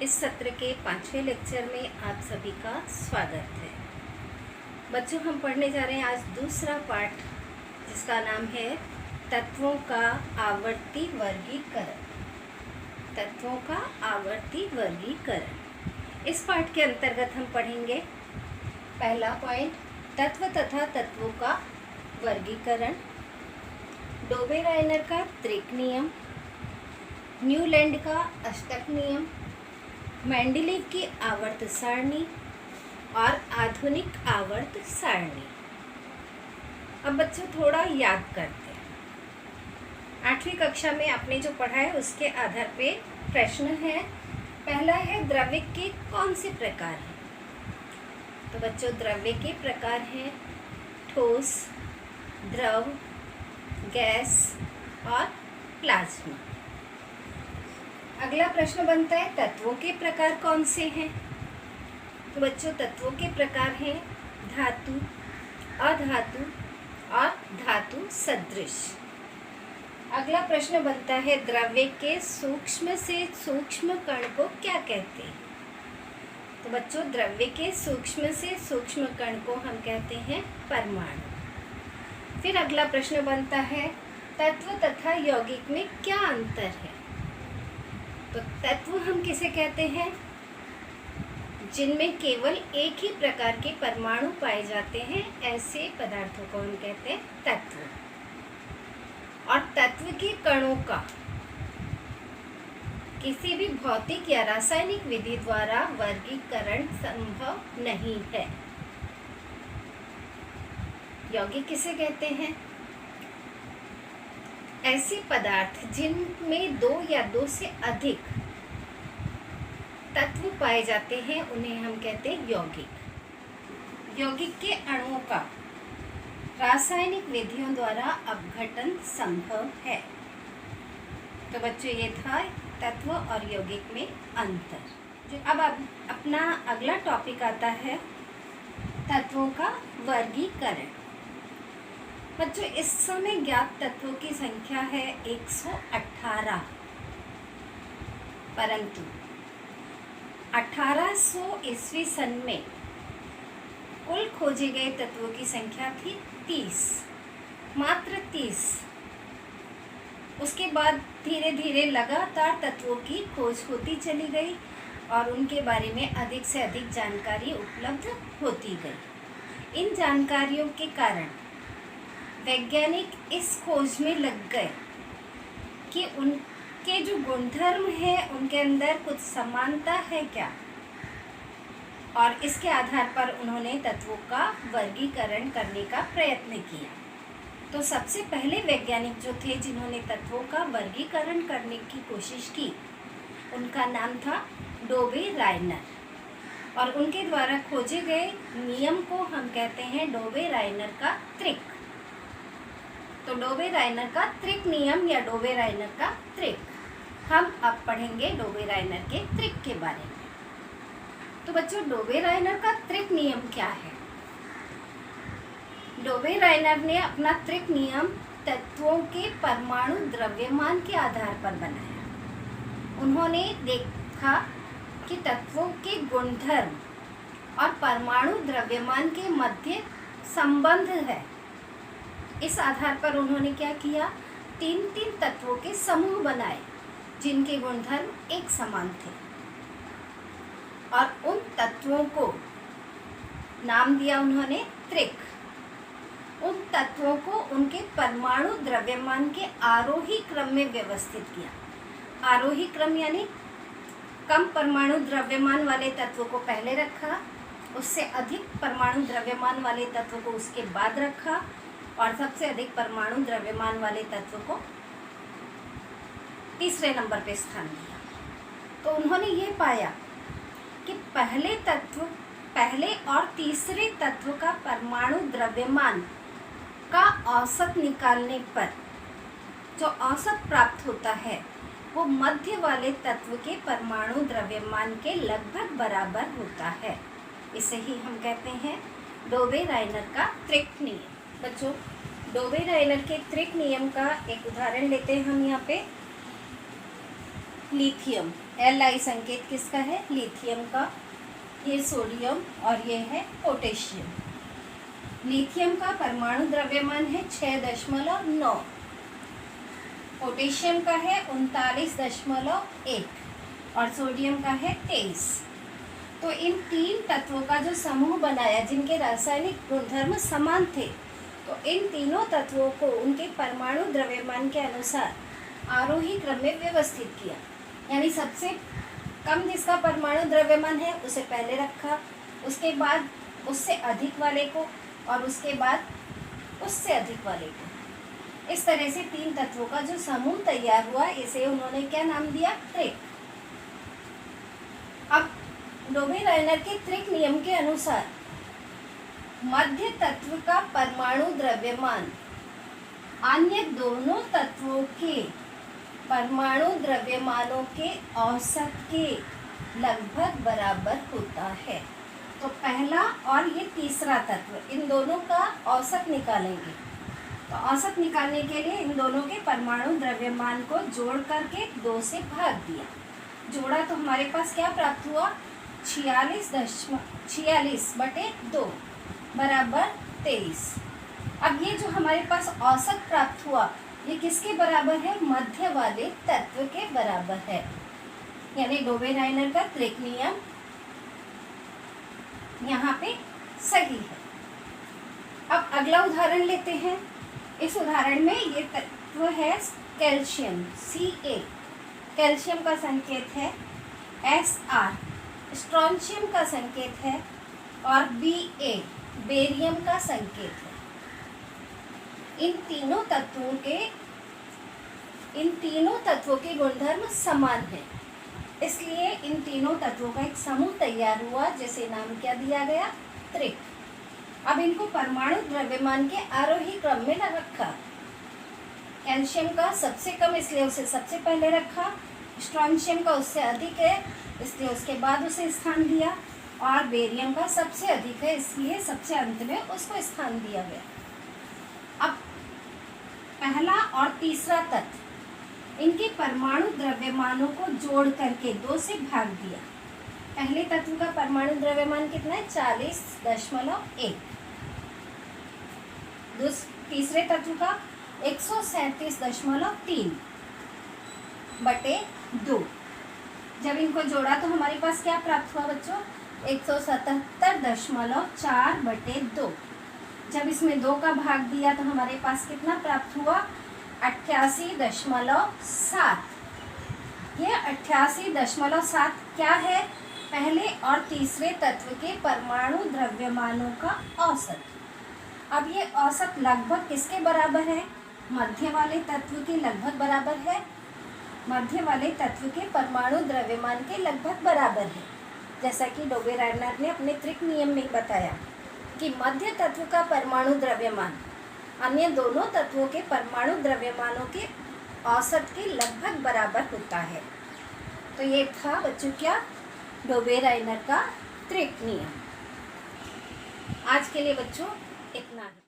इस सत्र के 5वें लेक्चर में आप सभी का स्वागत है। बच्चों, हम पढ़ने जा रहे हैं आज दूसरा पाठ, जिसका नाम है तत्वों का आवर्ती वर्गीकरण। तत्वों का आवर्ती वर्गीकरण। इस पाठ के अंतर्गत हम पढ़ेंगे पहला पॉइंट, तत्व तथा तत्वों का वर्गीकरण, डोबेराइनर का त्रिक नियम, न्यूलैंड का अष्टक नियम, मेंडेलीव की आवर्त सारणी और आधुनिक आवर्त सारणी। अब बच्चों थोड़ा याद करते हैं। 8वीं कक्षा में आपने जो पढ़ा है उसके आधार पे प्रश्न है। पहला है, द्रव्य के कौन से प्रकार हैं? तो बच्चों द्रव्य के प्रकार हैं ठोस, द्रव, गैस और प्लाज्मा। अगला प्रश्न बनता है, तत्वों के प्रकार कौन से हैं? तो बच्चों तत्वों के प्रकार हैं धातु, अधातु और धातु सदृश। अगला प्रश्न बनता है, द्रव्य के सूक्ष्म से सूक्ष्म कण को क्या कहते हैं? तो बच्चों द्रव्य के सूक्ष्म से सूक्ष्म कण को हम कहते हैं परमाणु। फिर अगला प्रश्न बनता है, तत्व तथा यौगिक में क्या अंतर है? तो तत्व हम किसे कहते हैं? जिनमें केवल एक ही प्रकार के परमाणु पाए जाते हैं, ऐसे पदार्थों को हम कहते हैं तत्व। और तत्व के कणों का किसी भी भौतिक या रासायनिक विधि द्वारा वर्गीकरण संभव नहीं है। यौगिक किसे कहते हैं? ऐसे पदार्थ जिनमें दो या दो से अधिक तत्व पाए जाते हैं, उन्हें हम कहते हैं यौगिक। यौगिक के अणुओं का रासायनिक विधियों द्वारा अपघटन संभव है। तो बच्चों ये था तत्व और यौगिक में अंतर। अब अपना अगला टॉपिक आता है तत्वों का वर्गीकरण। बच्चों इस समय ज्ञात तत्वों की संख्या है 118, परंतु 1800 ईस्वी सन में कुल खोजे गए तत्वों की संख्या थी 30, मात्र 30। उसके बाद धीरे धीरे लगातार तत्वों की खोज होती चली गई और उनके बारे में अधिक से अधिक जानकारी उपलब्ध होती गई। इन जानकारियों के कारण वैज्ञानिक इस खोज में लग गए कि उनके जो गुणधर्म हैं उनके अंदर कुछ समानता है क्या, और इसके आधार पर उन्होंने तत्वों का वर्गीकरण करने का प्रयत्न किया। तो सबसे पहले वैज्ञानिक जो थे जिन्होंने तत्वों का वर्गीकरण करने की कोशिश की, उनका नाम था डोबेराइनर और उनके द्वारा खोजे गए नियम को हम कहते हैं डोबेराइनर का त्रिक। तो डोबेराइनर का त्रिक नियम या डोबेराइनर का त्रिक, हम अब पढ़ेंगे डोबेराइनर के त्रिक के बारे में। तो बच्चों डोबेराइनर का त्रिक नियम क्या है? डोबेराइनर ने अपना त्रिक नियम तत्वों के परमाणु द्रव्यमान के आधार पर बनाया। उन्होंने देखा कि तत्वों के गुणधर्म और परमाणु द्रव्यमान के मध्य संबंध है। इस आधार पर उन्होंने क्या किया, 3 तत्वों के समूह बनाए जिनके गुणधर्म एक समान थे और उन तत्वों को नाम दिया उन्होंने त्रिक। उन तत्वों को उनके परमाणु द्रव्यमान के आरोही क्रम में व्यवस्थित किया। आरोही क्रम यानी कम परमाणु द्रव्यमान वाले तत्वों को पहले रखा, उससे अधिक परमाणु द्रव्यमान वाले तत्वों को उसके बाद रखा और सबसे अधिक परमाणु द्रव्यमान वाले तत्व को तीसरे नंबर पे स्थान दिया। तो उन्होंने ये पाया कि पहले और तीसरे तत्व का परमाणु द्रव्यमान का औसत निकालने पर जो औसत प्राप्त होता है वो मध्य वाले तत्व के परमाणु द्रव्यमान के लगभग बराबर होता है। इसे ही हम कहते हैं डोबेराइनर का त्रिक नियम। बच्चों डोबेराइनर के त्रिक नियम का एक उदाहरण लेते हैं हम यहाँ पे। लिथियम Li संकेत किसका है? लिथियम का। ये सोडियम और ये है पोटेशियम। लिथियम का परमाणु द्रव्यमान है 6.9, पोटेशियम का है 39.1 और सोडियम का है 23। तो इन तीन तत्वों का जो समूह बनाया जिनके रासायनिक गुणधर्म समान थे, तो इन तीनों तत्वों को उनके परमाणु द्रव्यमान के अनुसार आरोही क्रम में व्यवस्थित किया। यानी सबसे कम जिसका परमाणु द्रव्यमान है उसे पहले रखा, उसके बाद उससे अधिक वाले को, और उसके बाद उससे अधिक वाले को। इस तरह से तीन तत्वों का जो समूह तैयार हुआ, इसे उन्होंने क्या नाम दिया? त्रिक। अब डोबे-रायनर के त्रिक नियम के अनुसार मध्य तत्व का परमाणु द्रव्यमान अन्य दोनों तत्वों के परमाणु द्रव्यमानों के औसत के लगभग बराबर होता है। तो पहला और ये तीसरा तत्व, इन दोनों का औसत निकालेंगे। तो औसत निकालने के लिए इन दोनों के परमाणु द्रव्यमान को जोड़ करके 2 से भाग दिया। जोड़ा तो हमारे पास क्या प्राप्त हुआ? 46/2 बराबर 23। अब ये जो हमारे पास औसत प्राप्त हुआ, ये किसके बराबर है? मध्य वाले तत्व के बराबर है। यानी डोबे-रायनर का त्रिक नियम यहाँ पे सही है। अब अगला उदाहरण लेते हैं। इस उदाहरण में ये तत्व है कैल्शियम, Ca। कैल्शियम का संकेत है Sr, स्ट्रोंशियम का संकेत है, और Ba, बेरियम का संकेत है। इन तीनों तत्वों के गुणधर्म समान हैं, इसलिए इन तीनों तत्वों का एक समूह तैयार हुआ, जिसे नाम क्या दिया गया? त्रिक। अब इनको परमाणु द्रव्यमान के आरोही क्रम में रखा। कैल्शियम का सबसे कम, इसलिए उसे सबसे पहले रखा। स्ट्रोंशियम का उससे अधिक है, इसलिए उसके बाद उसे स्थान दिया। और बेरियम का सबसे अधिक है, इसलिए सबसे अंत में उसको स्थान दिया गया। अब पहला और तीसरा तत्व, इनके परमाणु द्रव्यमानों को जोड़ करके 2 से भाग दिया। पहले तत्व का परमाणु द्रव्यमान कितना है? 40.1। तीसरे तत्व का 137.3/2। जब इनको जोड़ा तो हमारे पास क्या प्राप्त हुआ बच्चों? 177.4/2। जब इसमें 2 का भाग दिया तो हमारे पास कितना प्राप्त हुआ? 88.7। ये 88.7 क्या है? पहले और तीसरे तत्व के परमाणु द्रव्यमानों का औसत। अब ये औसत लगभग किसके बराबर है? मध्य वाले तत्व के लगभग बराबर है। मध्य वाले तत्व के परमाणु द्रव्यमान के लगभग बराबर है। जैसा कि डोबे-रायनर ने अपने त्रिक नियम में बताया कि मध्य तत्व का परमाणु द्रव्यमान अन्य दोनों तत्वों के परमाणु द्रव्यमानों के औसत के लगभग बराबर होता है। तो ये था बच्चों क्या? डोबे-रायनर का त्रिक नियम। आज के लिए बच्चों इतना ही।